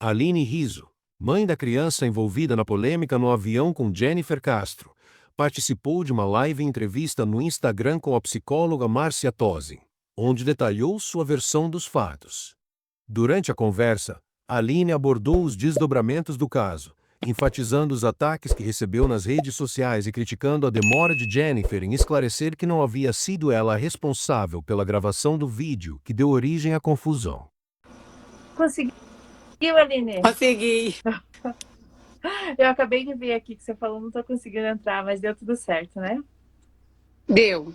Aline Rizzo, mãe da criança envolvida na polêmica no avião com Jennifer Castro, participou de uma live entrevista no Instagram com a psicóloga Márcia Tosi, onde detalhou sua versão dos fatos. Durante a conversa, Aline abordou os desdobramentos do caso, enfatizando os ataques que recebeu nas redes sociais e criticando a demora de Jennifer em esclarecer que não havia sido ela a responsável pela gravação do vídeo que deu origem à confusão. Conseguiu, Aline? Consegui. Eu acabei de ver aqui que você falou, não tô conseguindo entrar, mas deu tudo certo, né? Deu.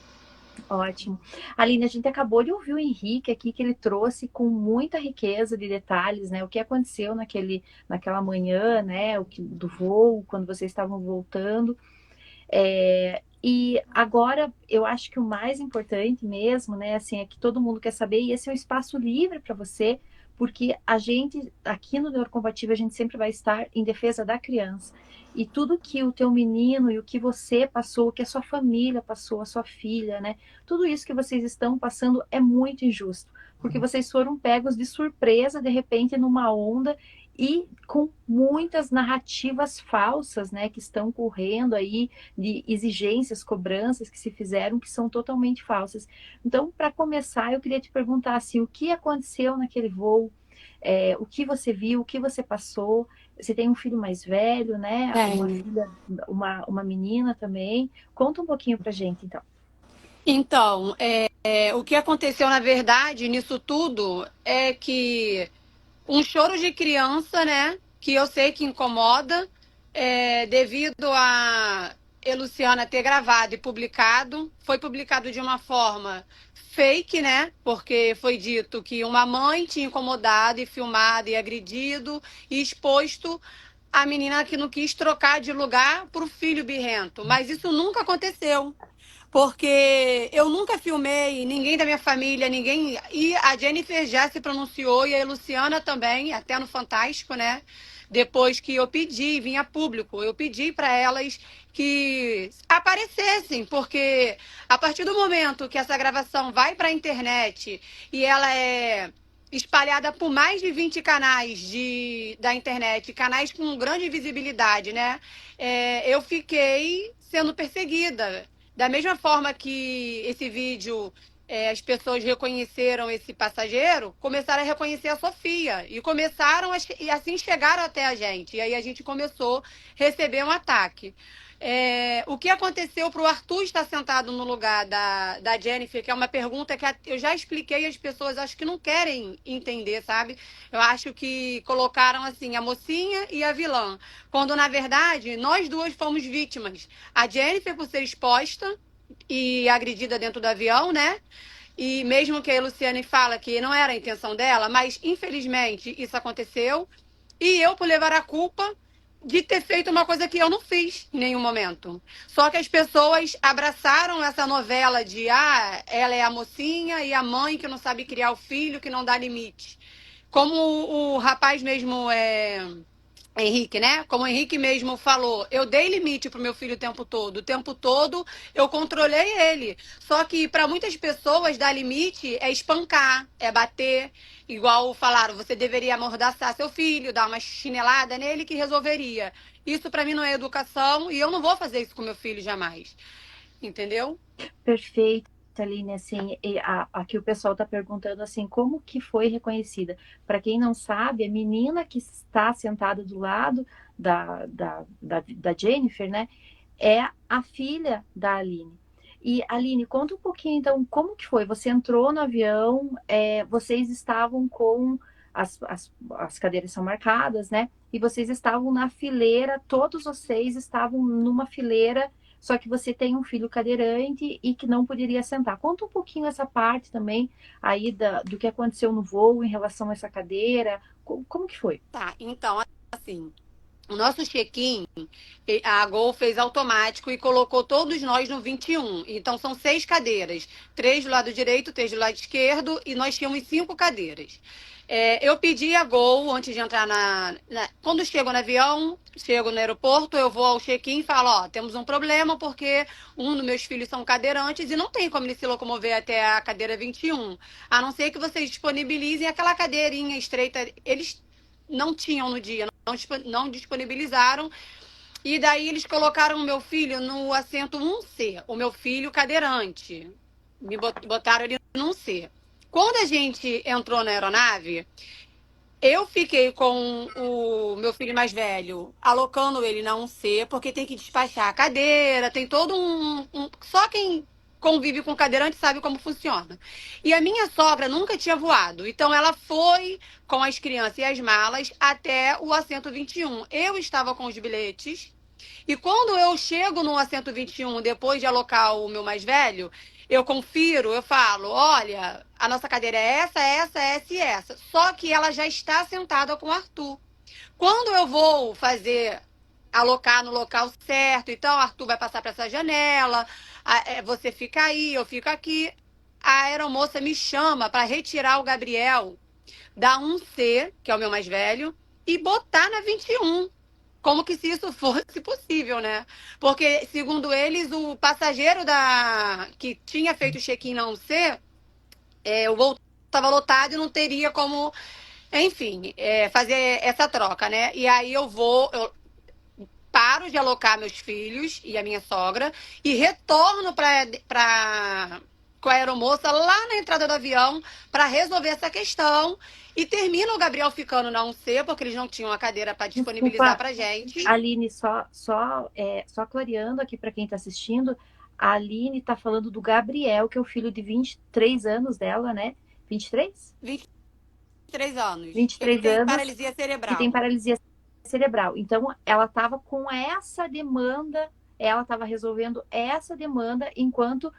Ótimo. Aline, a gente acabou de ouvir o Henrique aqui, que ele trouxe com muita riqueza de detalhes, né? O que aconteceu naquela manhã, né? Do voo, quando vocês estavam voltando. E agora, eu acho que o mais importante mesmo, né? Assim, é que todo mundo quer saber, e esse é um espaço livre para você, porque a gente, aqui no Neurocompatível, a gente sempre vai estar em defesa da criança. E tudo que o teu menino e o que você passou, o que a sua família passou, a sua filha, né? Tudo isso que vocês estão passando é muito injusto, porque vocês foram pegos de surpresa, de repente, numa onda e com muitas narrativas falsas, né, que estão correndo aí, de exigências, cobranças que se fizeram que são totalmente falsas. Então, para começar, eu queria te perguntar assim, o que aconteceu naquele voo? O que você viu, o que você passou? Você tem um filho mais velho, né? Uma Tem. filha, uma menina também. Conta um pouquinho pra gente, então. Então, o que aconteceu, na verdade, nisso tudo, é que um choro de criança, né? Que eu sei que incomoda, devido a Luciana ter gravado e publicado. Foi publicado de uma forma fake, né? Porque foi dito que uma mãe tinha incomodado e filmado e agredido e exposto a menina que não quis trocar de lugar para o filho birrento. Mas isso nunca aconteceu. Porque eu nunca filmei ninguém da minha família, ninguém. E a Jennifer já se pronunciou, e a Luciana também, até no Fantástico, né? Depois que eu pedi, vinha público, eu pedi para elas que aparecessem, porque a partir do momento que essa gravação vai para a internet e ela é espalhada por mais de 20 canais da internet, canais com grande visibilidade, né? Eu fiquei sendo perseguida. Da mesma forma que esse vídeo, as pessoas reconheceram esse passageiro, começaram a reconhecer a Sofia e começaram e assim chegaram até a gente. E aí a gente começou a receber um ataque. O que aconteceu para o Arthur estar sentado no lugar da Jennifer, que é uma pergunta que eu já expliquei e as pessoas acho que não querem entender, sabe? Eu acho que colocaram assim a mocinha e a vilã, quando na verdade nós duas fomos vítimas. A Jennifer por ser exposta e agredida dentro do avião, né? E mesmo que a Luciane fala que não era a intenção dela, mas infelizmente isso aconteceu. E eu por levar a culpa de ter feito uma coisa que eu não fiz em nenhum momento. Só que as pessoas abraçaram essa novela de ela é a mocinha e a mãe que não sabe criar o filho, que não dá limite. Como o rapaz mesmo Henrique, né? Como o Henrique mesmo falou, eu dei limite pro meu filho o tempo todo. O tempo todo eu controlei ele. Só que para muitas pessoas dar limite é espancar, é bater. Igual falaram, você deveria amordaçar seu filho, dar uma chinelada nele que resolveria. Isso para mim não é educação e eu não vou fazer isso com meu filho jamais. Entendeu? Perfeito, Aline, assim, aqui o pessoal está perguntando assim, como que foi reconhecida? Para quem não sabe, a menina que está sentada do lado da Jennifer, né, é a filha da Aline. E Aline, conta um pouquinho então, como que foi? Você entrou no avião, vocês estavam com as cadeiras são marcadas, né? E vocês estavam na fileira, todos vocês estavam numa fileira, só que você tem um filho cadeirante e que não poderia sentar. Conta um pouquinho essa parte também aí do que aconteceu no voo em relação a essa cadeira. Como que foi? Tá, então, assim, o nosso check-in, a Gol fez automático e colocou todos nós no 21. Então, são 6 cadeiras. 3 do lado direito, 3 do lado esquerdo, e nós tínhamos 5 cadeiras. Eu pedi a Gol, antes de entrar quando chego no avião, chego no aeroporto, eu vou ao check-in e falo, temos um problema porque um dos meus filhos são cadeirantes e não tem como ele se locomover até a cadeira 21. A não ser que vocês disponibilizem aquela cadeirinha estreita. Eles não tinham no dia, não disponibilizaram. E daí eles colocaram o meu filho no assento 1C, o meu filho cadeirante. Me botaram ele no 1C. Quando a gente entrou na aeronave, eu fiquei com o meu filho mais velho, alocando ele na 1C, porque tem que despachar a cadeira, tem todo Só quem convive com cadeirante sabe como funciona. E a minha sogra nunca tinha voado, então ela foi com as crianças e as malas até o assento 21. Eu estava com os bilhetes, e quando eu chego no assento 21, depois de alocar o meu mais velho, eu confiro, eu falo, olha, a nossa cadeira é essa e essa. Só que ela já está sentada com o Arthur. Quando eu vou fazer, alocar no local certo, então o Arthur vai passar para essa janela, você fica aí, eu fico aqui. A aeromoça me chama para retirar o Gabriel da 1C, que é o meu mais velho, e botar na 21. Como que se isso fosse possível, né? Porque, segundo eles, o passageiro que tinha feito o check-in na 1C, o voo estava lotado e não teria como, enfim, fazer essa troca, né? E aí eu paro de alocar meus filhos e a minha sogra e retorno com a aeromoça lá na entrada do avião para resolver essa questão. E termina o Gabriel ficando na 1C, porque eles não tinham a cadeira para disponibilizar Desculpa, para gente. Aline, só clareando aqui para quem está assistindo, a Aline está falando do Gabriel, que é o filho de 23 anos dela, né? 23? 23 anos. 23 Ele tem anos paralisia que tem cerebral. paralisia cerebral. Então, ela estava com essa demanda, ela estava resolvendo essa demanda enquanto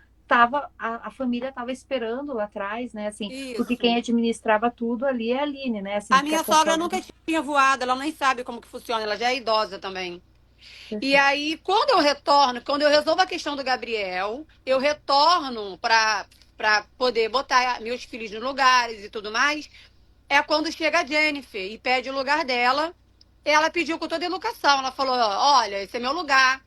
a família estava esperando lá atrás, né? Assim, porque Isso. quem administrava tudo ali é a Aline, né? Assim, A porque minha a sogra sogra... nunca tinha voado, ela nem sabe como que funciona, ela já é idosa também. E aí, quando eu resolvo a questão do Gabriel, eu retorno para poder botar meus filhos nos lugares e tudo mais. É quando chega a Jennifer e pede o lugar dela. Ela pediu com toda a educação. Ela falou: olha, esse é meu lugar.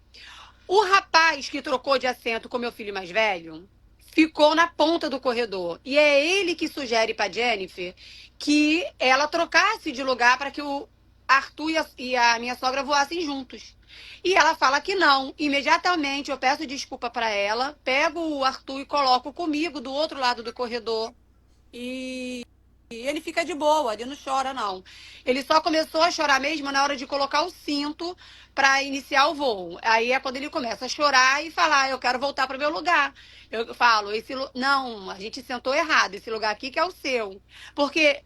O rapaz que trocou de assento com meu filho mais velho ficou na ponta do corredor. E é ele que sugere para Jennifer que ela trocasse de lugar para que o Arthur e a minha sogra voassem juntos. E ela fala que não. Imediatamente eu peço desculpa para ela, pego o Arthur e coloco comigo do outro lado do corredor. E ele fica de boa, ele não chora, não. Ele só começou a chorar mesmo na hora de colocar o cinto para iniciar o voo. Aí é quando ele começa a chorar e falar: eu quero voltar para o meu lugar. Eu falo: não, a gente sentou errado, esse lugar aqui que é o seu. Porque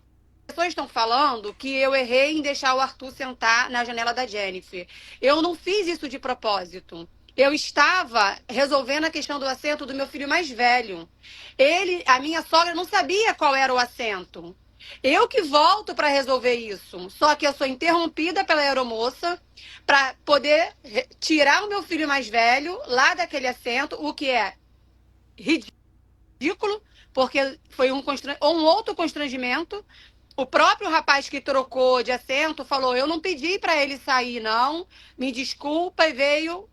as pessoas estão falando que eu errei em deixar o Arthur sentar na janela da Jennifer. Eu não fiz isso de propósito. Eu estava resolvendo a questão do assento do meu filho mais velho. A minha sogra não sabia qual era o assento. Eu que volto para resolver isso. Só que eu sou interrompida pela aeromoça para poder tirar o meu filho mais velho lá daquele assento, o que é ridículo, porque foi um outro constrangimento. O próprio rapaz que trocou de assento falou: eu não pedi para ele sair, não. Me desculpa, e veio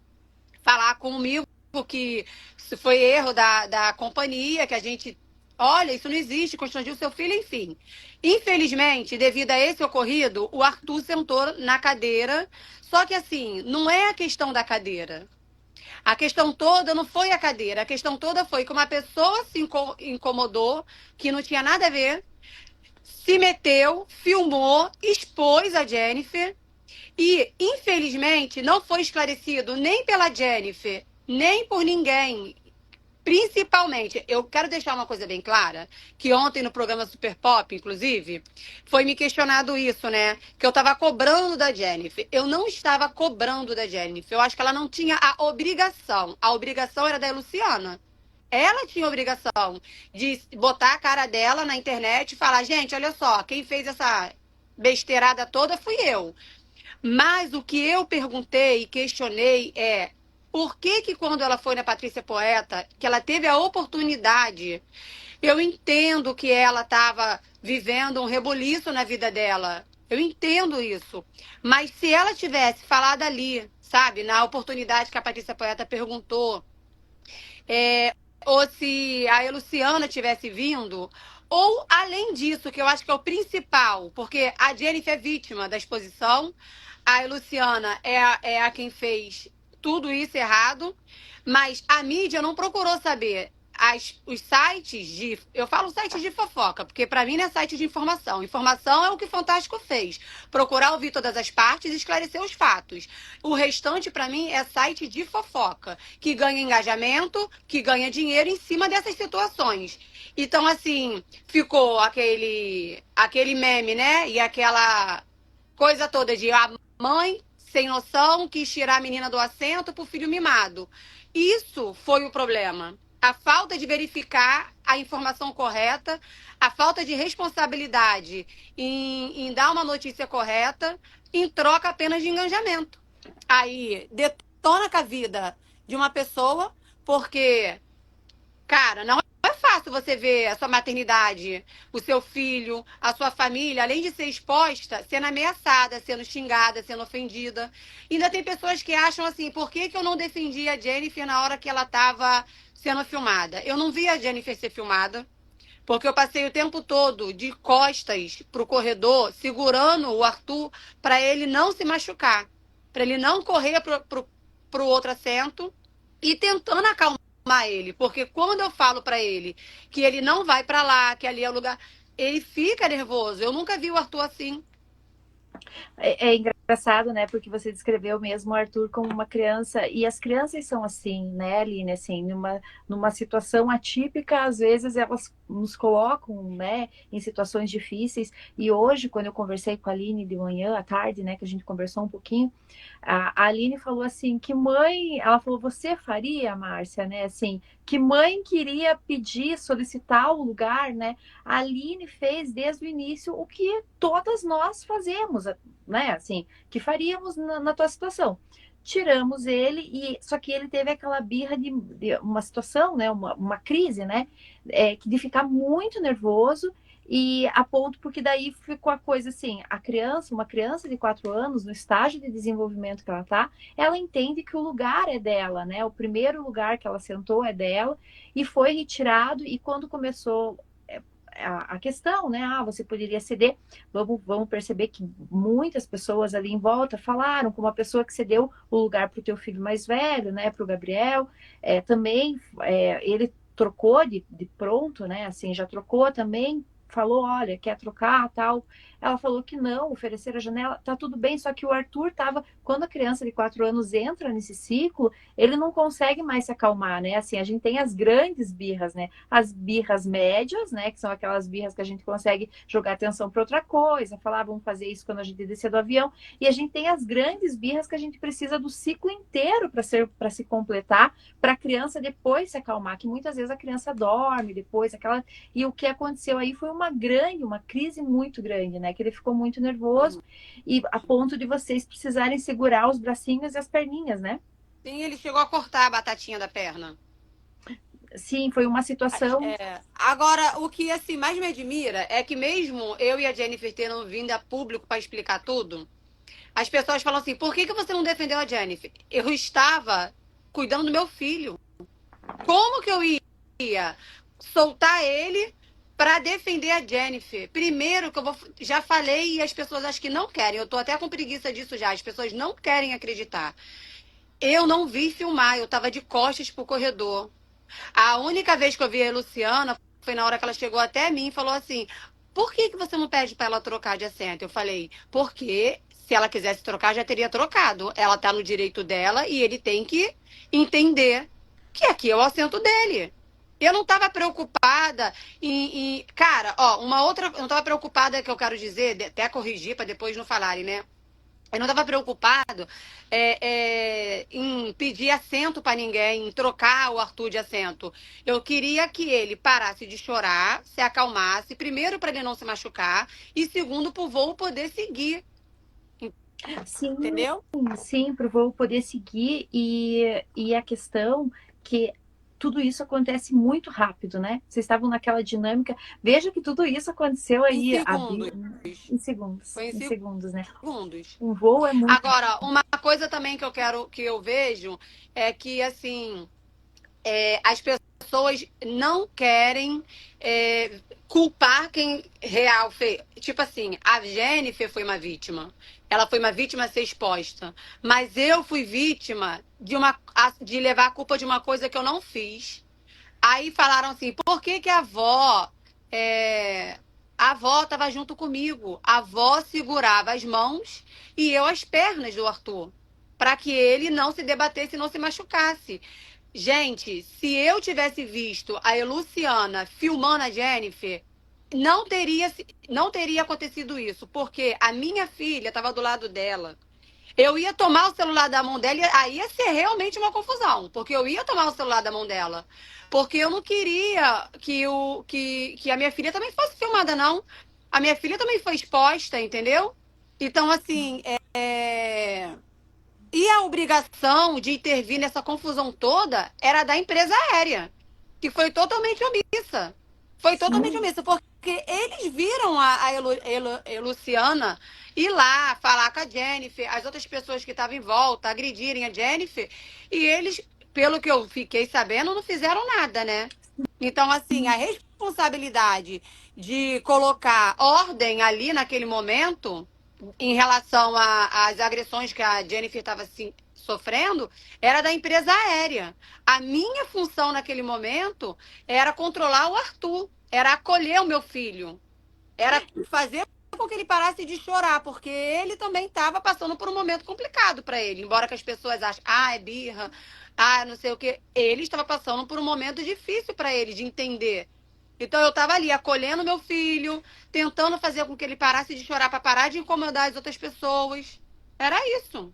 falar comigo que isso foi erro da companhia, que a gente. Olha, isso não existe, constrangiu seu filho, enfim. Infelizmente, devido a esse ocorrido, o Arthur sentou na cadeira. Só que, assim, não é a questão da cadeira. A questão toda não foi a cadeira. A questão toda foi que uma pessoa se incomodou, que não tinha nada a ver, se meteu, filmou, expôs a Jennifer. E, infelizmente, não foi esclarecido nem pela Jennifer, nem por ninguém. Principalmente, eu quero deixar uma coisa bem clara, que ontem no programa Super Pop, inclusive, foi me questionado isso, né? Que eu estava cobrando da Jennifer. Eu não estava cobrando da Jennifer. Eu acho que ela não tinha a obrigação. A obrigação era da Luciana. Ela tinha a obrigação de botar a cara dela na internet e falar: gente, olha só, quem fez essa besteirada toda fui eu. Mas o que eu perguntei e questionei é: por que que quando ela foi na Patrícia Poeta, que ela teve a oportunidade, eu entendo que ela estava vivendo um rebuliço na vida dela. Eu entendo isso. Mas se ela tivesse falado ali, sabe, na oportunidade que a Patrícia Poeta perguntou, ou se a Luciana tivesse vindo, Ou, além disso, que eu acho que é o principal, porque a Jennifer é vítima da exposição, a Luciana é a quem fez tudo isso errado, mas a mídia não procurou saber os sites de... Eu falo sites de fofoca, porque para mim não é site de informação. Informação é o que o Fantástico fez. Procurar ouvir todas as partes e esclarecer os fatos. O restante, para mim, é site de fofoca, que ganha engajamento, que ganha dinheiro em cima dessas situações. Então, assim, ficou aquele meme, né? E aquela coisa toda de a mãe sem noção quis tirar a menina do assento pro filho mimado. Isso foi o problema. A falta de verificar a informação correta, a falta de responsabilidade em dar uma notícia correta em troca apenas de engajamento. Aí detona com a vida de uma pessoa, porque, cara, não é fácil você ver a sua maternidade, o seu filho, a sua família, além de ser exposta, sendo ameaçada, sendo xingada, sendo ofendida. Ainda tem pessoas que acham assim, por que eu não defendi a Jennifer na hora que ela estava sendo filmada? Eu não vi a Jennifer ser filmada, porque eu passei o tempo todo de costas pro corredor, segurando o Arthur para ele não se machucar, para ele não correr pro outro assento e tentando acalmar ele, porque quando eu falo para ele que ele não vai para lá, que ali é o lugar, ele fica nervoso. Eu nunca vi o Arthur assim. É engraçado, né? Porque você descreveu mesmo o Arthur como uma criança, e as crianças são assim, né, Aline? Assim, numa situação atípica, às vezes elas nos colocam, né, em situações difíceis. E hoje, quando eu conversei com a Aline de manhã, à tarde, né, que a gente conversou um pouquinho, a Aline falou assim: que mãe, ela falou, você faria, Márcia, né? Assim, que mãe queria pedir, solicitar o lugar, né? A Aline fez desde o início o que todas nós fazemos, né? Assim, que faríamos na tua situação. Tiramos ele, e só que ele teve aquela birra de uma situação, né? Uma crise, né? De ficar muito nervoso, e a ponto, porque daí ficou a coisa assim, uma criança de 4 anos, no estágio de desenvolvimento que ela tá, ela entende que o lugar é dela, né? O primeiro lugar que ela sentou é dela, e foi retirado, e quando começou a questão, né? Ah, você poderia ceder. Vamos perceber que muitas pessoas ali em volta falaram com uma pessoa que cedeu o lugar para o teu filho mais velho, né? Para o Gabriel. Também ele trocou de pronto, né? Assim, já trocou também. Falou, olha, quer trocar, tal. Ela falou que não, oferecer a janela, tá tudo bem, só que o Arthur tava, quando a criança de 4 anos entra nesse ciclo, ele não consegue mais se acalmar, né? Assim, a gente tem as grandes birras, né? As birras médias, né? Que são aquelas birras que a gente consegue jogar atenção para outra coisa, falar, vamos fazer isso quando a gente descer do avião. E a gente tem as grandes birras que a gente precisa do ciclo inteiro para se completar, para a criança depois se acalmar, que muitas vezes a criança dorme depois, aquela. E o que aconteceu aí foi uma crise muito grande, né? Que ele ficou muito nervoso, e a ponto de vocês precisarem segurar os bracinhos e as perninhas, né? Sim, ele chegou a cortar a batatinha da perna. Sim, foi uma situação. Agora, o que assim mais me admira é que mesmo eu e a Jennifer tendo vindo a público para explicar tudo, as pessoas falam assim: por que você não defendeu a Jennifer? Eu estava cuidando do meu filho. Como que eu ia soltar ele para defender a Jennifer? Primeiro que já falei, e as pessoas acho que não querem. Eu tô até com preguiça disso já. As pessoas não querem acreditar. Eu não vi filmar, eu tava de costas pro corredor. A única vez que eu vi a Luciana foi na hora que ela chegou até mim e falou assim: por que você não pede para ela trocar de assento? Eu falei: porque se ela quisesse trocar, já teria trocado. Ela tá no direito dela e ele tem que entender que aqui é o assento dele. Eu não estava preocupada Cara, ó, uma outra. Eu não estava preocupada, que eu quero dizer, até corrigir para depois não falarem, né? Eu não estava preocupado em pedir assento para ninguém, em trocar o Arthur de assento. Eu queria que ele parasse de chorar, se acalmasse, primeiro para ele não se machucar, e segundo para o voo poder seguir. Sim, entendeu? Sim, para o voo poder seguir, e a questão que tudo isso acontece muito rápido, né? Vocês estavam naquela dinâmica. Veja que tudo isso aconteceu aí em segundos. Foi em segundos, né? segundos. Um voo é muito. Agora, uma coisa também que eu vejo é que, assim, as pessoas não querem culpar quem real fez. Tipo assim, a Jennifer foi uma vítima. Ela foi uma vítima a ser exposta. Mas eu fui vítima de levar a culpa de uma coisa que eu não fiz. Aí falaram assim, por que que a avó... a avó estava junto comigo. A avó segurava as mãos e eu as pernas do Arthur. Para que ele não se debatesse e não se machucasse. Gente, se eu tivesse visto a Luciana filmando a Jennifer, não teria acontecido isso, porque a minha filha estava do lado dela. Eu ia tomar o celular da mão dela e aí ia ser realmente uma confusão, porque eu ia tomar o celular da mão dela. Porque eu não queria que a minha filha também fosse filmada, não. A minha filha também foi exposta, entendeu? Então, assim, e a obrigação de intervir nessa confusão toda era da empresa aérea, que foi totalmente omissa. Foi totalmente Sim. omissa, porque eles viram a Luciana ir lá falar com a Jennifer, as outras pessoas que estavam em volta, agredirem a Jennifer, e eles, pelo que eu fiquei sabendo, não fizeram nada, né? Então, assim, a responsabilidade de colocar ordem ali naquele momento em relação às agressões que a Jennifer estava assim, sofrendo, era da empresa aérea. A minha função naquele momento era controlar o Arthur, era acolher o meu filho, era fazer com que ele parasse de chorar, porque ele também estava passando por um momento complicado para ele. Embora que as pessoas achem, é birra, não sei o quê, ele estava passando por um momento difícil para ele de entender. Então eu estava ali acolhendo meu filho, tentando fazer com que ele parasse de chorar para parar de incomodar as outras pessoas. Era isso.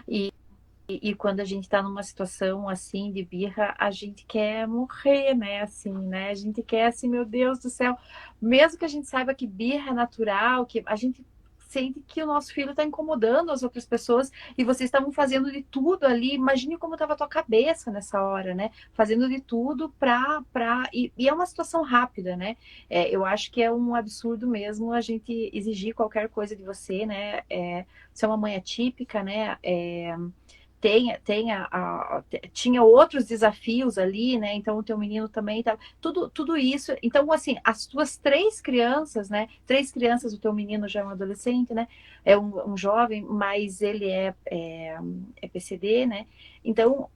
E quando a gente está numa situação assim de birra, a gente quer morrer, né? Assim, né? A gente quer assim, meu Deus do céu. Mesmo que a gente saiba que birra é natural, que a gente sente que o nosso filho está incomodando as outras pessoas e vocês estavam fazendo de tudo ali. Imagine como estava a tua cabeça nessa hora, né? Fazendo de tudo e é uma situação rápida, né? Eu acho que é um absurdo mesmo a gente exigir qualquer coisa de você, né? Você é uma mãe atípica, né? Tinha outros desafios ali, né? Então o teu menino também tá tudo isso. Então assim, as tuas três crianças, né? Três crianças, o teu menino já é um adolescente, né? É um jovem, mas ele é PCD, né? Então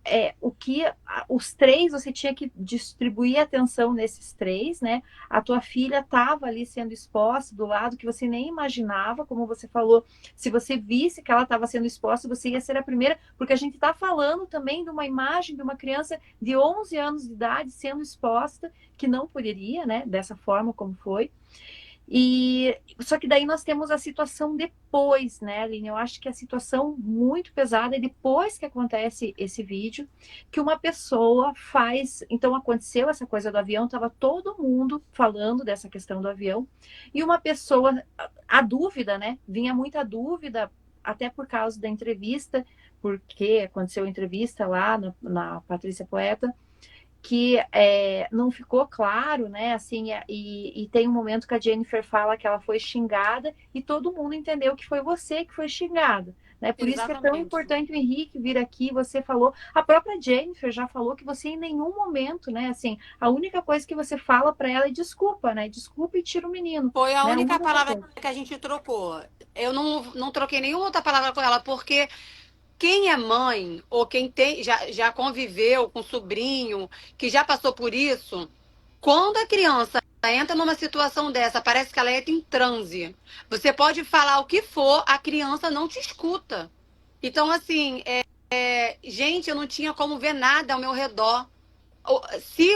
os três você tinha que distribuir atenção nesses três, né? A tua filha estava ali sendo exposta do lado que você nem imaginava, como você falou. Se você visse que ela estava sendo exposta, você ia ser a primeira, porque a gente está falando também de uma imagem de uma criança de 11 anos de idade sendo exposta, que não poderia, né, dessa forma como foi. E só que daí nós temos a situação depois, né, Aline? Eu acho que a situação muito pesada é depois que acontece esse vídeo, que uma pessoa faz. Então aconteceu essa coisa do avião, estava todo mundo falando dessa questão do avião, e uma pessoa, a dúvida, né? Vinha muita dúvida, até por causa da entrevista, porque aconteceu a entrevista lá na Patrícia Poeta, que não ficou claro, né? Assim, e tem um momento que a Jennifer fala que ela foi xingada e todo mundo entendeu que foi você que foi xingada. Né? Por isso que é tão Exatamente. importante o Henrique vir aqui. Você falou, a própria Jennifer já falou que você em nenhum momento, né? Assim, a única coisa que você fala para ela é desculpa, né? Desculpa e tira o menino, Foi a né? A única única palavra coisa. que a gente trocou. Eu não troquei nenhuma outra palavra com ela, porque quem é mãe ou quem já conviveu com sobrinho, que já passou por isso, quando a criança entra numa situação dessa, parece que ela entra em transe. Você pode falar o que for, a criança não te escuta. Então, assim, gente, eu não tinha como ver nada ao meu redor. Se,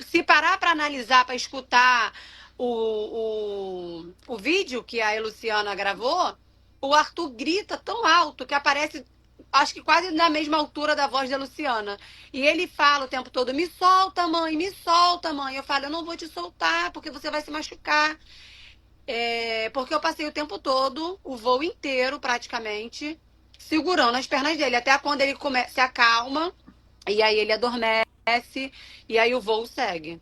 se parar para analisar, para escutar o vídeo que a Luciana gravou, o Arthur grita tão alto que aparece, acho que quase na mesma altura da voz da Luciana. E ele fala o tempo todo: me solta, mãe, me solta, mãe. Eu falo: eu não vou te soltar, porque você vai se machucar. Porque eu passei o tempo todo, o voo inteiro, praticamente, segurando as pernas dele, até quando ele se acalma, e aí ele adormece, e aí o voo segue.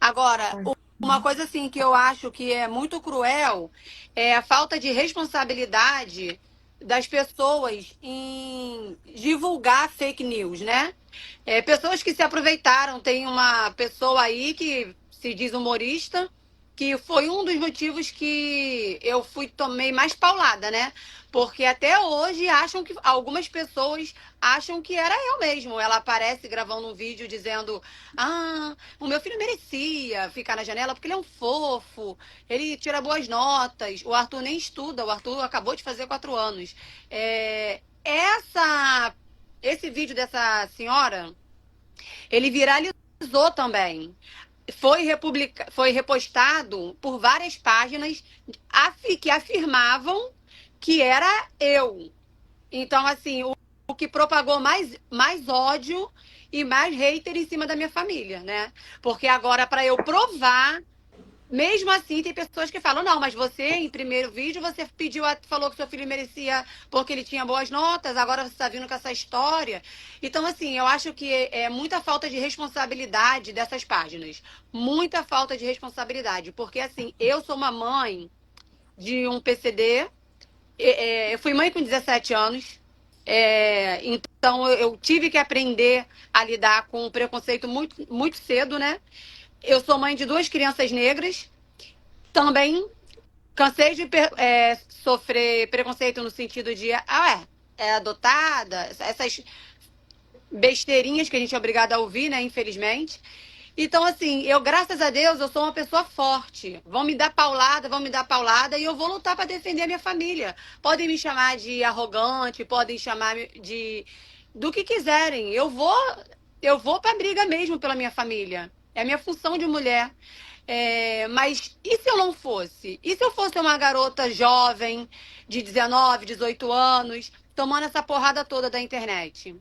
Agora, uma coisa assim que eu acho que é muito cruel é a falta de responsabilidade das pessoas em divulgar fake news, né? Pessoas que se aproveitaram. Tem uma pessoa aí que se diz humorista, que foi um dos motivos que eu tomei mais paulada, né? Porque até hoje acham que algumas pessoas acham que era eu mesmo. Ela aparece gravando um vídeo dizendo: "Ah, o meu filho merecia ficar na janela porque ele é um fofo, ele tira boas notas. O Arthur nem estuda, o Arthur acabou de fazer 4 anos." Esse vídeo dessa senhora, ele viralizou também. Foi repostado por várias páginas que afirmavam que era eu. Então, assim, o que propagou mais ódio e mais hater em cima da minha família, né? Porque agora, para eu provar, mesmo assim, tem pessoas que falam: "Não, mas você, em primeiro vídeo, você falou que seu filho merecia porque ele tinha boas notas, agora você está vindo com essa história." Então, assim, eu acho que é muita falta de responsabilidade dessas páginas. Muita falta de responsabilidade. Porque, assim, eu sou uma mãe de um PCD, eu fui mãe com 17 anos, então eu tive que aprender a lidar com o preconceito muito, muito cedo, né? Eu sou mãe de 2 crianças negras. Também cansei de sofrer preconceito no sentido de, é adotada, essas besteirinhas que a gente é obrigada a ouvir, né, infelizmente. Então, assim, eu, graças a Deus, eu sou uma pessoa forte. Vão me dar paulada e eu vou lutar para defender a minha família. Podem me chamar de arrogante, podem chamar do que quiserem. Eu vou para briga mesmo pela minha família. É a minha função de mulher. Mas e se eu não fosse? E se eu fosse uma garota jovem, de 19, 18 anos, tomando essa porrada toda da internet?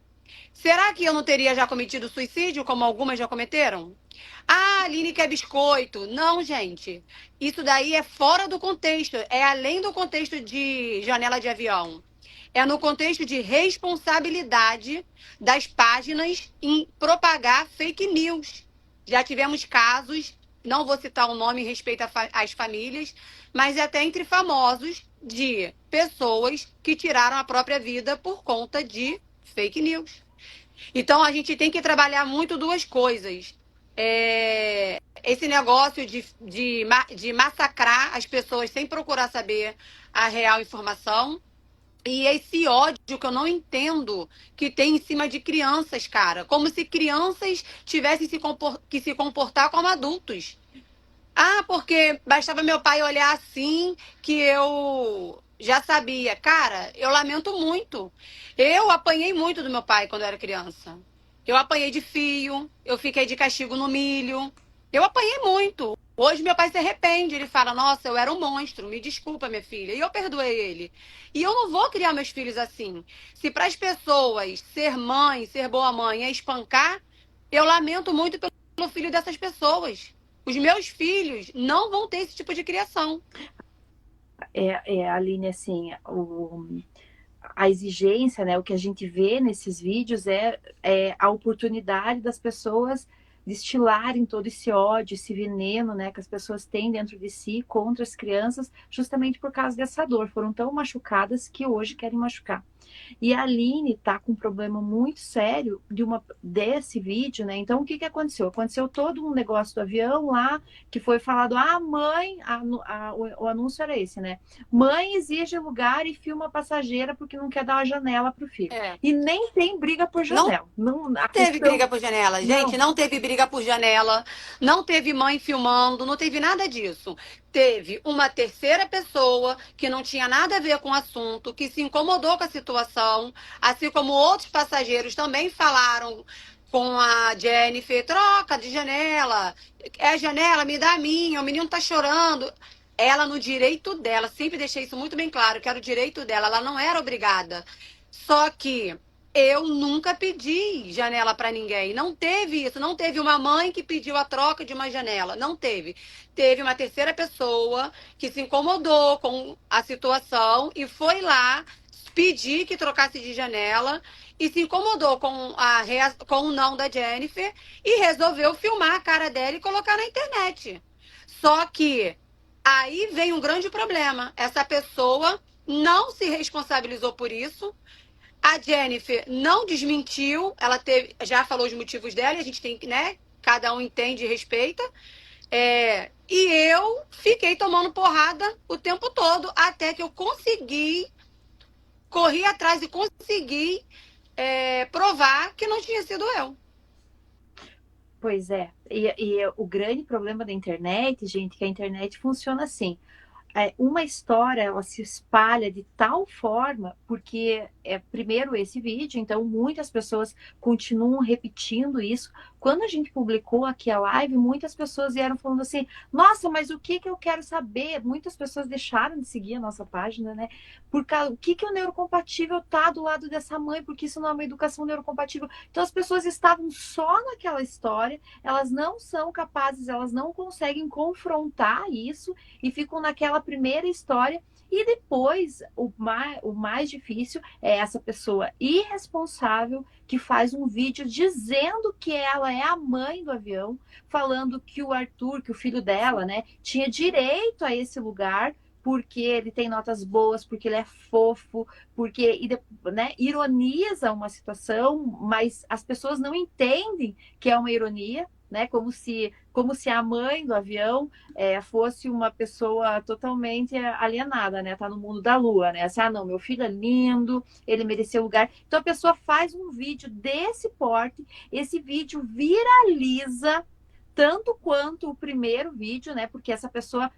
Será que eu não teria já cometido suicídio, como algumas já cometeram? Ah, a Aline quer biscoito. Não, gente. Isso daí é fora do contexto. É além do contexto de janela de avião. É no contexto de responsabilidade das páginas em propagar fake news. Já tivemos casos, não vou citar o nome em respeito às famílias, mas até entre famosos, de pessoas que tiraram a própria vida por conta de fake news. Então, a gente tem que trabalhar muito duas coisas. Esse negócio de massacrar as pessoas sem procurar saber a real informação. E esse ódio que eu não entendo que tem em cima de crianças, cara. Como se crianças tivessem que se comportar como adultos. Ah, porque bastava meu pai olhar assim que eu já sabia. Cara, eu lamento muito. Eu apanhei muito do meu pai quando eu era criança. Eu apanhei de fio, eu fiquei de castigo no milho. Eu apanhei muito. Hoje meu pai se arrepende, ele fala: "Nossa, eu era um monstro, me desculpa, minha filha." E eu perdoei ele. E eu não vou criar meus filhos assim. Se para as pessoas ser mãe, ser boa mãe é espancar, eu lamento muito pelo filho dessas pessoas. Os meus filhos não vão ter esse tipo de criação. Aline, assim, a exigência, né, o que a gente vê nesses vídeos é a oportunidade das pessoas destilarem todo esse ódio, esse veneno, né, que as pessoas têm dentro de si contra as crianças, justamente por causa dessa dor. Foram tão machucadas que hoje querem machucar. E a Aline tá com um problema muito sério desse vídeo, né? Então, o que aconteceu? Aconteceu todo um negócio do avião lá, que foi falado: mãe, o anúncio era esse, né? Mãe exige lugar e filma passageira porque não quer dar uma janela pro filho. E nem tem briga por Não janela. Não, teve briga por janela, gente. não. Não teve briga por janela. Não teve mãe filmando. Não teve nada disso. Teve uma terceira pessoa que não tinha nada a ver com o assunto, que se incomodou com a situação, assim como outros passageiros também falaram com a Jennifer: "Troca de janela. É janela, me dá a minha. O menino tá chorando." Ela, no direito dela, sempre deixei isso muito bem claro, que era o direito dela. Ela não era obrigada. Só que eu nunca pedi janela para ninguém. Não teve isso. Não teve uma mãe que pediu a troca de uma janela. Não teve. Teve uma terceira pessoa que se incomodou com a situação e foi lá pedir que trocasse de janela e se incomodou com o não da Jennifer e resolveu filmar a cara dela e colocar na internet. Só que aí vem um grande problema. Essa pessoa não se responsabilizou por isso. A Jennifer não desmentiu, ela já falou os motivos dela, e a gente tem que, né? Cada um entende e respeita. E eu fiquei tomando porrada o tempo todo, até que eu corri atrás e consegui provar que não tinha sido eu. Pois é. E o grande problema da internet, gente, que a internet funciona assim. Uma história ela se espalha de tal forma porque primeiro esse vídeo, então muitas pessoas continuam repetindo isso. Quando a gente publicou aqui a live, muitas pessoas vieram falando assim: nossa, mas o que eu quero saber? Muitas pessoas deixaram de seguir a nossa página, né? Por causa, o que o neurocompatível tá do lado dessa mãe? Porque isso não é uma educação neurocompatível. Então as pessoas estavam só naquela história, elas não são capazes, elas não conseguem confrontar isso e ficam naquela primeira história. E depois, o mais difícil é essa pessoa irresponsável que faz um vídeo dizendo que ela é a mãe do avião, falando que o Arthur, que o filho dela, né, tinha direito a esse lugar porque ele tem notas boas, porque ele é fofo, porque né, ironiza uma situação, mas as pessoas não entendem que é uma ironia, né? Como se a mãe do avião fosse uma pessoa totalmente alienada, né? Tá no mundo da lua, né? Assim, não, meu filho é lindo, ele mereceu lugar. Então a pessoa faz um vídeo desse porte, esse vídeo viraliza tanto quanto o primeiro vídeo, né? Porque essa pessoa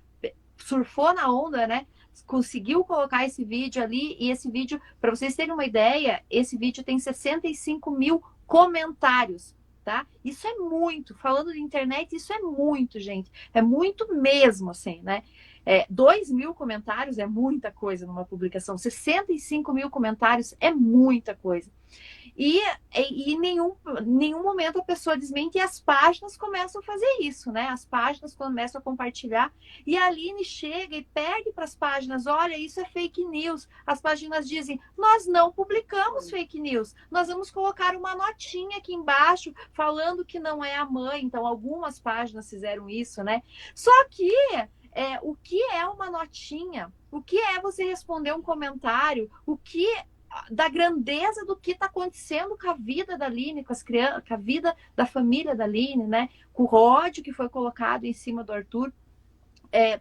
surfou na onda, né? Conseguiu colocar esse vídeo ali, e esse vídeo, para vocês terem uma ideia, esse vídeo tem 65 mil comentários. Tá? Isso é muito, falando de internet, isso é muito, gente. É muito mesmo, assim, né? 2.000 comentários é muita coisa numa publicação. 65 mil comentários é muita coisa. E em nenhum momento a pessoa desmente e as páginas começam a fazer isso, né? As páginas começam a compartilhar e a Aline chega e pede para as páginas: olha, isso é fake news. As páginas dizem: nós não publicamos fake news, nós vamos colocar uma notinha aqui embaixo falando que não é a mãe. Então, algumas páginas fizeram isso, né? Só que o que é uma notinha? O que é você responder um comentário? O que da grandeza do que está acontecendo com a vida da Aline, com as crianças, com a vida da família da Aline, né? Com o ódio que foi colocado em cima do Arthur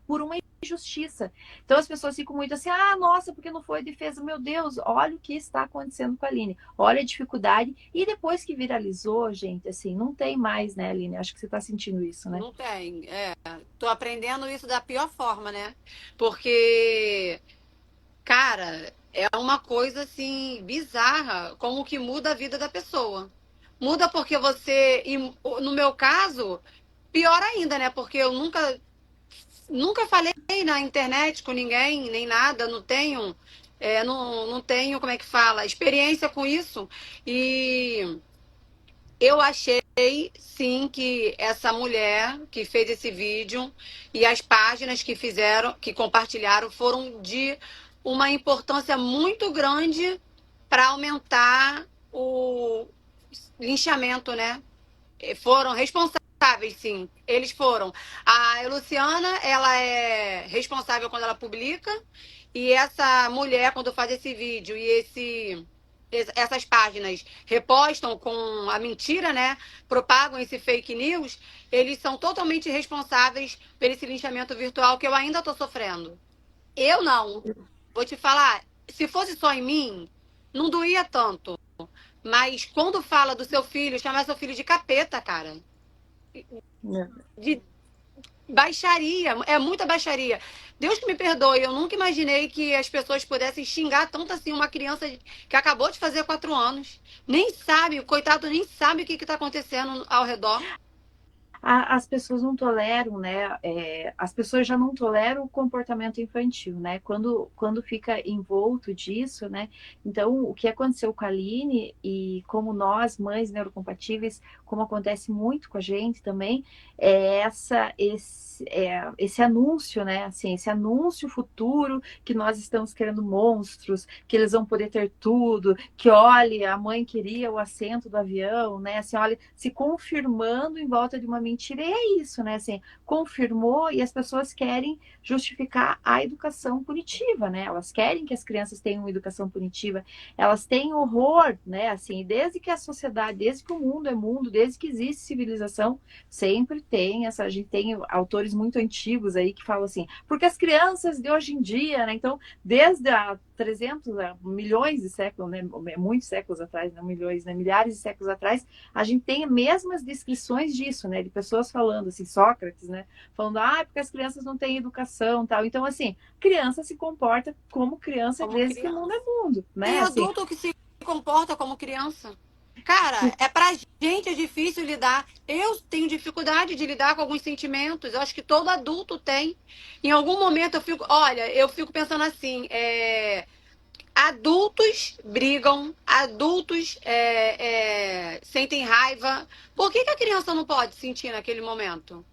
por uma injustiça. Então as pessoas ficam muito assim: ah, nossa, porque não foi defesa? Meu Deus, olha o que está acontecendo com a Aline, olha a dificuldade. E depois que viralizou, gente, assim, não tem mais, né, Aline? Acho que você está sentindo isso, né? Não tem. Tô aprendendo isso da pior forma, né? Porque, cara, é uma coisa assim bizarra, como que muda a vida da pessoa. Muda porque você, e no meu caso, pior ainda, né? Porque eu nunca falei na internet com ninguém, nem nada, não tenho, não tenho, como é que fala, experiência com isso. E eu achei, sim, que essa mulher que fez esse vídeo e as páginas que fizeram, que compartilharam, foram de uma importância muito grande para aumentar o linchamento, né? Foram responsáveis, sim. Eles foram. A Luciana, ela é responsável quando ela publica, e essa mulher, quando faz esse vídeo e essas páginas repostam com a mentira, né? Propagam esse fake news, eles são totalmente responsáveis por esse linchamento virtual que eu ainda estou sofrendo. Eu não. Vou te falar, se fosse só em mim, não doía tanto. Mas quando fala do seu filho, chamar seu filho de capeta, cara. De baixaria, é muita baixaria. Deus que me perdoe, eu nunca imaginei que as pessoas pudessem xingar tanto assim uma criança que acabou de fazer 4 anos. Nem sabe, o coitado nem sabe o que está acontecendo ao redor. As pessoas não toleram, né? As pessoas já não toleram o comportamento infantil, né? Quando fica envolto disso, né? Então, o que aconteceu com a Aline e como nós, mães neurocompatíveis, como acontece muito com a gente também, esse anúncio, né? Assim, esse anúncio futuro que nós estamos querendo monstros, que eles vão poder ter tudo, que olha, a mãe queria o assento do avião, né? Assim, olha, se confirmando em volta de uma mentira, e é isso, né? Assim, confirmou e as pessoas querem justificar a educação punitiva, né? Elas querem que as crianças tenham uma educação punitiva, elas têm horror, né? Assim, desde que a sociedade, desde que o mundo é mundo, desde que existe civilização, sempre tem essa, a gente tem autores muito antigos aí que falam assim, porque as crianças de hoje em dia, né? Então, desde há 300, milhões de séculos, né? Muitos séculos atrás, não milhões, né? Milhares de séculos atrás, a gente tem as mesmas descrições disso, né? De pessoas falando, assim, Sócrates, né? Falando, porque as crianças não têm educação, tal. Então, assim, criança se comporta como criança Como desde que o criança. mundo é mundo, Tem né? Assim, adulto que se comporta como criança. Cara, pra gente é difícil lidar. Eu tenho dificuldade de lidar com alguns sentimentos. Eu acho que todo adulto tem. Em algum momento eu fico pensando assim, adultos brigam, adultos sentem raiva. Por que a criança não pode sentir naquele momento?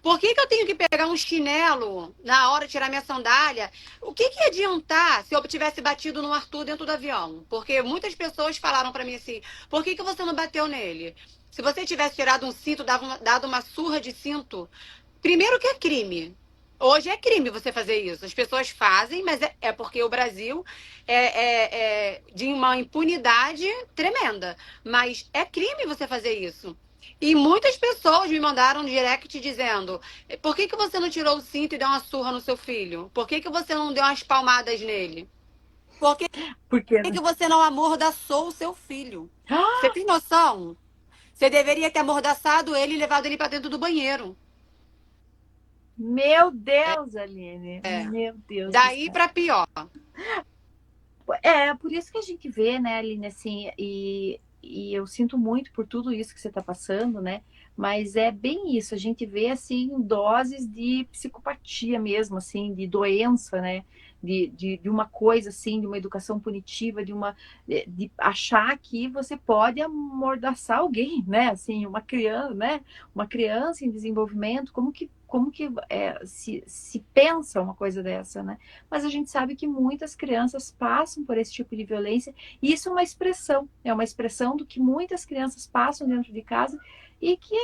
Por que eu tenho que pegar um chinelo na hora de tirar minha sandália? O que ia adiantar se eu tivesse batido no Arthur dentro do avião? Porque muitas pessoas falaram pra mim assim, por que você não bateu nele? Se você tivesse tirado um cinto, dado uma surra de cinto, primeiro que é crime. Hoje é crime você fazer isso. As pessoas fazem, mas é porque o Brasil é de uma impunidade tremenda. Mas é crime você fazer isso. E muitas pessoas me mandaram um direct dizendo: por que você não tirou o cinto e deu uma surra no seu filho? Por que você não deu umas palmadas nele? Por que porque você não amordaçou o seu filho? Você tem noção? Você deveria ter amordaçado ele e levado ele para dentro do banheiro. meu Deus, Aline, meu Deus do Daí céu. para pior. Por isso que a gente vê, né, Aline, assim, e eu sinto muito por tudo isso que você está passando, né? Mas é bem isso, a gente vê, assim, doses de psicopatia mesmo, assim, de doença, né? De uma coisa, assim, de uma educação punitiva, de achar que você pode amordaçar alguém, né? Assim, uma criança, né? Uma criança em desenvolvimento, como que se pensa uma coisa dessa, né? Mas a gente sabe que muitas crianças passam por esse tipo de violência, e isso é uma expressão do que muitas crianças passam dentro de casa e que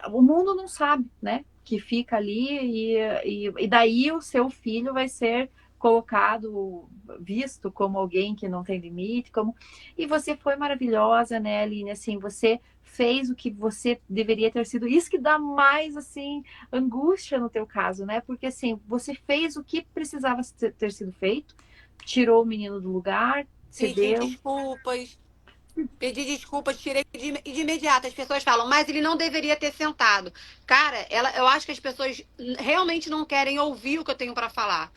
o mundo não sabe, né? Que fica ali e daí o seu filho vai ser colocado, visto como alguém que não tem limite, e você foi maravilhosa, né, Aline? Assim, você fez o que você deveria ter sido. Isso que dá mais assim angústia no teu caso, né? Porque assim, você fez o que precisava ter sido feito, tirou o menino do lugar, Pedi cedeu. desculpas. Pedi desculpas, tirei de imediato. As pessoas falam, mas ele não deveria ter sentado. Cara, eu acho que as pessoas realmente não querem ouvir o que eu tenho para falar.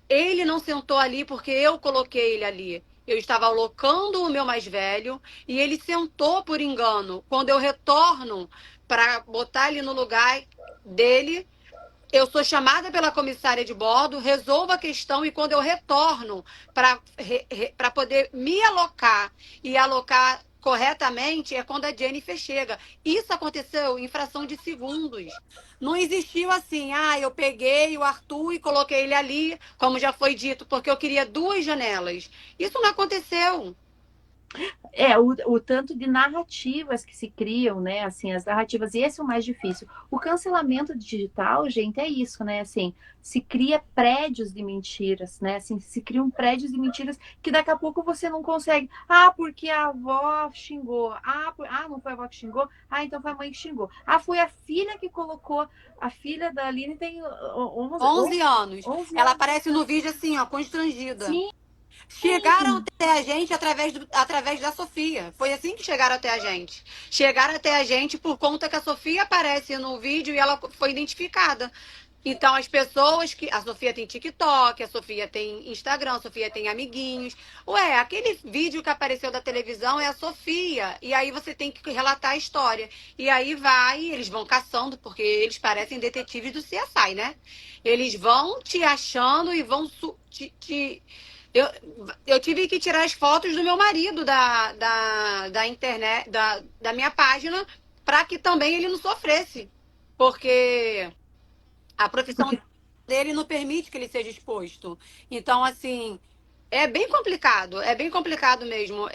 Ele não sentou ali porque eu coloquei ele ali. Eu estava alocando o meu mais velho e ele sentou por engano. Quando eu retorno para botar ele no lugar dele, eu sou chamada pela comissária de bordo, resolvo a questão e quando eu retorno para poder me alocar e alocar corretamente é quando a Jennifer chega. Isso aconteceu em fração de segundos. Não existiu assim, eu peguei o Arthur e coloquei ele ali, como já foi dito, porque eu queria duas janelas. Isso não aconteceu. O tanto de narrativas que se criam, né? Assim, as narrativas, e esse é o mais difícil. O cancelamento digital, gente, é isso, né? Assim, se cria prédios de mentiras, né? Assim, se criam prédios de mentiras que daqui a pouco você não consegue. Porque a avó xingou. Não foi a avó que xingou? Então foi a mãe que xingou. Foi a filha que colocou. A filha da Aline tem 11 anos. 11 Ela anos. aparece no vídeo assim, ó, constrangida. Sim, Chegaram até a gente através da Sofia. Foi assim que chegaram até a gente. Chegaram até a gente por conta que a Sofia aparece no vídeo e ela foi identificada. Então, as pessoas que. A Sofia tem TikTok, a Sofia tem Instagram, a Sofia tem amiguinhos. Aquele vídeo que apareceu da televisão é a Sofia. E aí você tem que relatar a história. E aí eles vão caçando, porque eles parecem detetives do CSI, né? Eles vão te achando e vão eu, eu tive que tirar as fotos do meu marido da internet, da minha página, para que também ele não sofresse. Porque a profissão porque dele não permite que ele seja exposto. Então, assim, é bem complicado mesmo.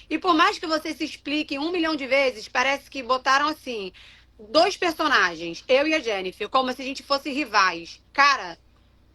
E por mais que você se explique 1 milhão de vezes, parece que botaram assim. dois personagens, eu e a Jennifer, como se a gente fosse rivais. Cara,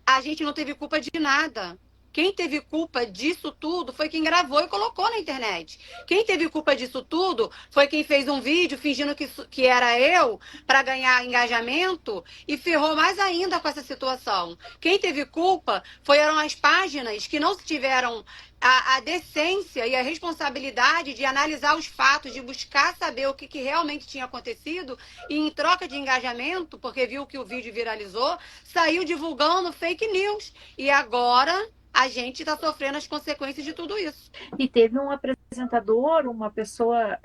a gente não teve culpa de nada. Quem teve culpa disso tudo foi quem gravou e colocou na internet. Quem teve culpa disso tudo foi quem fez um vídeo fingindo que era eu para ganhar engajamento e ferrou mais ainda com essa situação. Quem teve culpa foram as páginas que não tiveram a decência e a responsabilidade de analisar os fatos, de buscar saber o que realmente tinha acontecido e, em troca de engajamento, porque viu que o vídeo viralizou, saiu divulgando fake news. E agora a gente está sofrendo as consequências de tudo isso. E teve um apresentador, uma pessoa,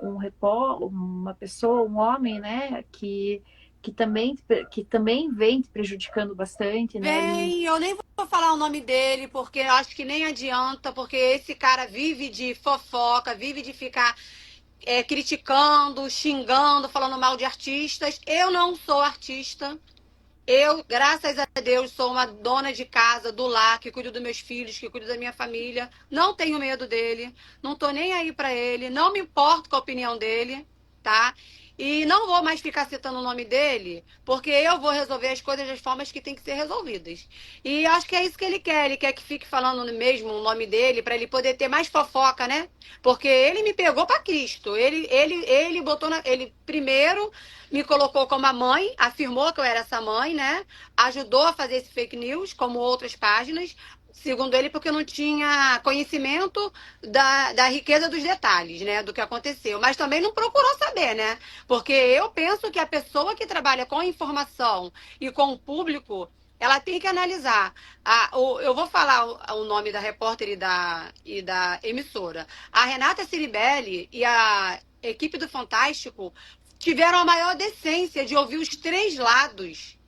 uma pessoa, um homem, né, que também vem prejudicando bastante, né? Bem, eu nem vou falar o nome dele, porque eu acho que nem adianta, porque esse cara vive de fofoca, vive de ficar criticando, xingando, falando mal de artistas. Eu não sou artista. Eu, graças a Deus, sou uma dona de casa, do lar, que cuido dos meus filhos, que cuido da minha família. Não tenho medo dele, não tô nem aí pra ele, não me importo com a opinião dele, tá? E não vou mais ficar citando o nome dele, porque eu vou resolver as coisas das formas que tem que ser resolvidas. E acho que é isso que ele quer que fique falando mesmo o nome dele, pra ele poder ter mais fofoca, né? Porque ele me pegou pra Cristo. Ele botou ele primeiro me colocou como a mãe, afirmou que eu era essa mãe, né? Ajudou a fazer esse fake news, como outras páginas, segundo ele, porque não tinha conhecimento da riqueza dos detalhes, né? Do que aconteceu. Mas também não procurou saber, né? Porque eu penso que a pessoa que trabalha com informação e com o público, ela tem que analisar. Eu vou falar o nome da repórter e da emissora. A Renata Ciribelli e a equipe do Fantástico tiveram a maior decência de ouvir os três lados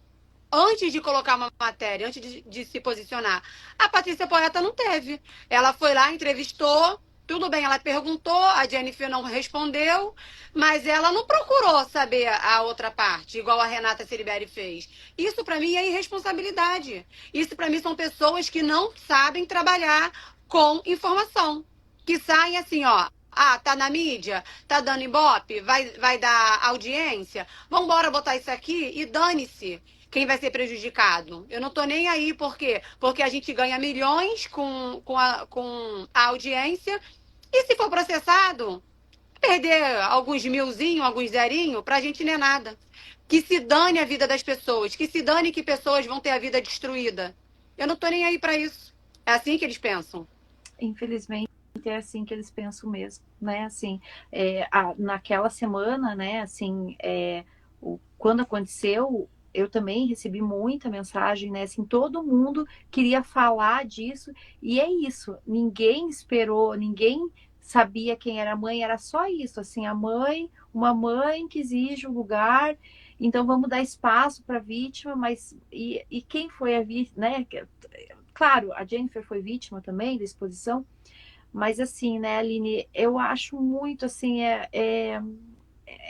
antes de colocar uma matéria, antes de se posicionar. A Patrícia Poeta não teve. Ela foi lá, entrevistou, tudo bem, ela perguntou, a Jennifer não respondeu, mas ela não procurou saber a outra parte, igual a Renata Ceriberi fez. Isso para mim é irresponsabilidade. Isso para mim são pessoas que não sabem trabalhar com informação, que saem assim, ó. Ah, tá na mídia, tá dando ibope, vai dar audiência, vamos embora botar isso aqui e dane-se quem vai ser prejudicado. Eu não tô nem aí, por quê? Porque a gente ganha milhões com a audiência e se for processado, perder alguns milzinho, alguns zerinho, pra gente não é nada. Que se dane a vida das pessoas, que se dane que pessoas vão ter a vida destruída. Eu não tô nem aí pra isso. É assim que eles pensam. Infelizmente é assim que eles pensam mesmo, né? Assim, naquela semana, né? Assim, quando aconteceu, eu também recebi muita mensagem, né? Assim, todo mundo queria falar disso e é isso. Ninguém esperou, ninguém sabia quem era a mãe, era só isso, assim, uma mãe que exige o lugar. Então vamos dar espaço para a vítima, mas e quem foi a vítima, né? Claro, a Jennifer foi vítima também da exposição. Mas assim, né, Aline, eu acho muito assim, é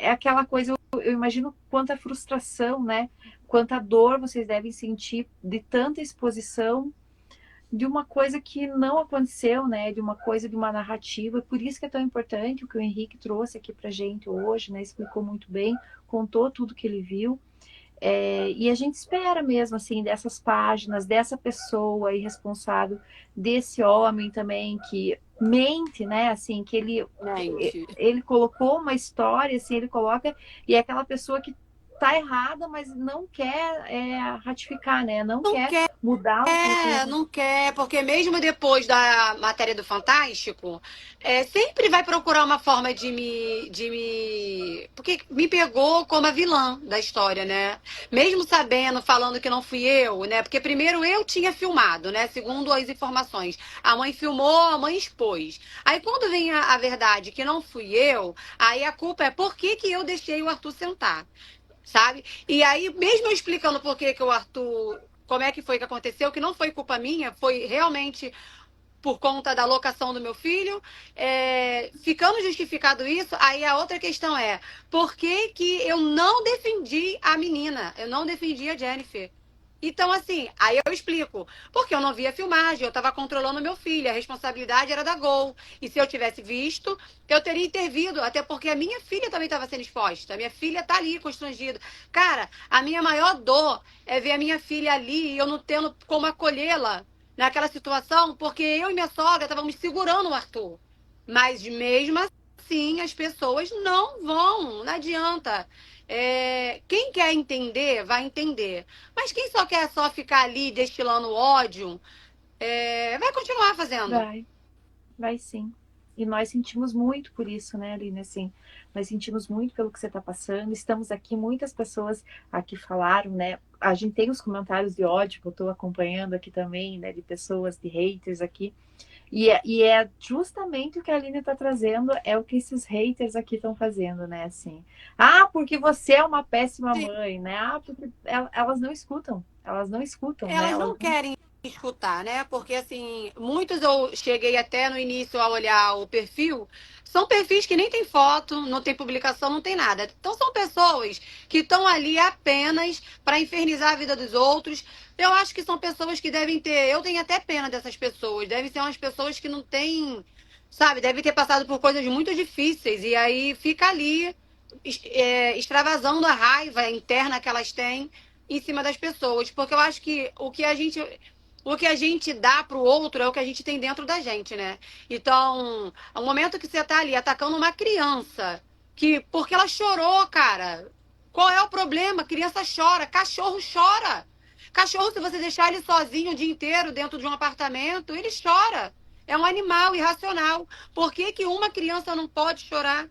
aquela coisa, eu imagino quanta frustração, né? Quanta dor vocês devem sentir de tanta exposição de uma coisa que não aconteceu, né? De uma coisa, de uma narrativa. E por isso que é tão importante o que o Henrique trouxe aqui pra gente hoje, né? Explicou muito bem, contou tudo que ele viu. E a gente espera mesmo, assim, dessas páginas, dessa pessoa irresponsável, desse homem também que mente, né, assim, que ele colocou uma história, assim, ele coloca, e é aquela pessoa que tá errada, mas não quer ratificar, né, não quer mudar o Não quer, porque mesmo depois da matéria do Fantástico, sempre vai procurar uma forma porque me pegou como a vilã da história, né? Mesmo sabendo, falando que não fui eu, né? Porque primeiro eu tinha filmado, né? Segundo as informações. A mãe filmou, a mãe expôs. Aí quando vem a verdade que não fui eu, aí a culpa é por que eu deixei o Arthur sentar, sabe? E aí, mesmo eu explicando por que o Arthur, como é que foi que aconteceu, que não foi culpa minha, foi realmente por conta da locação do meu filho, ficando justificado isso, aí a outra questão por que eu não defendi a menina, eu não defendi a Jennifer? Então, assim, aí eu explico. Porque eu não via filmagem, eu estava controlando meu filho, a responsabilidade era da Gol. E se eu tivesse visto, eu teria intervido, até porque a minha filha também estava sendo exposta. A minha filha tá ali constrangida. Cara, a minha maior dor é ver a minha filha ali e eu não tendo como acolhê-la naquela situação, porque eu e minha sogra estávamos segurando o Arthur. Mas mesmo assim, as pessoas não vão, não adianta. Quem quer entender, vai entender. Mas quem só quer só ficar ali destilando ódio, vai continuar fazendo. Vai sim. E nós sentimos muito por isso, né, Aline? Assim, nós sentimos muito pelo que você está passando. Estamos aqui, muitas pessoas aqui falaram, né? A gente tem os comentários de ódio que eu estou acompanhando aqui também, né? De pessoas, de haters aqui. E é justamente o que a Aline está trazendo, é o que esses haters aqui estão fazendo, né? Assim, porque você é uma péssima Sim. mãe, né? Porque elas não escutam, né? Elas Elas não querem escutar, né? Porque, assim, muitos eu cheguei até no início a olhar o perfil, são perfis que nem tem foto, não tem publicação, não tem nada. Então, são pessoas que estão ali apenas para infernizar a vida dos outros. Eu acho que são pessoas que devem ter. Eu tenho até pena dessas pessoas. Devem ser umas pessoas que não têm. Sabe, devem ter passado por coisas muito difíceis. E aí fica ali extravasando a raiva interna que elas têm em cima das pessoas, porque eu acho que o que a gente dá pro outro é o que a gente tem dentro da gente, né? Então, o momento que você tá ali atacando uma criança, que porque ela chorou, cara. Qual é o problema? Criança chora, cachorro chora. Cachorro, se você deixar ele sozinho o dia inteiro dentro de um apartamento, ele chora. É um animal irracional. Por que que uma criança não pode chorar?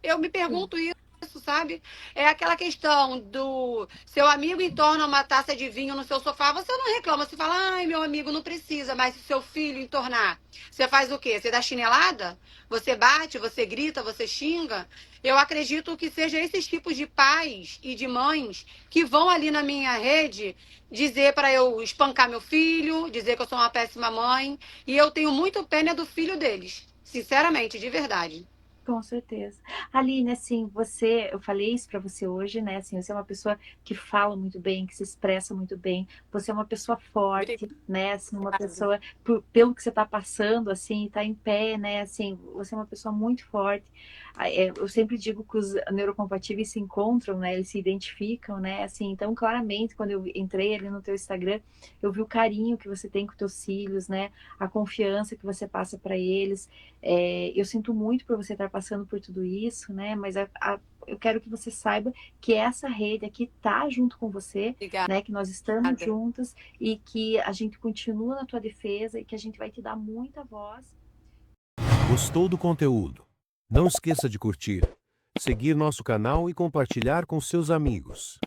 Eu me pergunto isso, sabe? É aquela questão do seu amigo entorna uma taça de vinho no seu sofá, você não reclama, você fala, ai, meu amigo não precisa, mas se seu filho entornar, você faz o quê? Você dá chinelada? Você bate, você grita, você xinga? Eu acredito que seja esses tipos de pais e de mães que vão ali na minha rede dizer para eu espancar meu filho, dizer que eu sou uma péssima mãe, e eu tenho muito pena do filho deles, sinceramente, de verdade. Com certeza. Aline, assim, eu falei isso para você hoje, né? Assim, você é uma pessoa que fala muito bem, que se expressa muito bem. Você é uma pessoa forte, né? Assim, uma pessoa, pelo que você está passando, assim, está em pé, né? Assim, você é uma pessoa muito forte. Eu sempre digo que os neurocompatíveis se encontram, né? Eles se identificam, né? Assim, então, claramente, quando eu entrei ali no teu Instagram, eu vi o carinho que você tem com teus filhos, né? A confiança que você passa para eles. Eu sinto muito por você estar passando por tudo isso, né? Mas eu quero que você saiba que essa rede aqui tá junto com você, Obrigada. né? Que nós estamos juntas e que a gente continua na tua defesa e que a gente vai te dar muita voz. Gostou do conteúdo? Não esqueça de curtir, seguir nosso canal e compartilhar com seus amigos.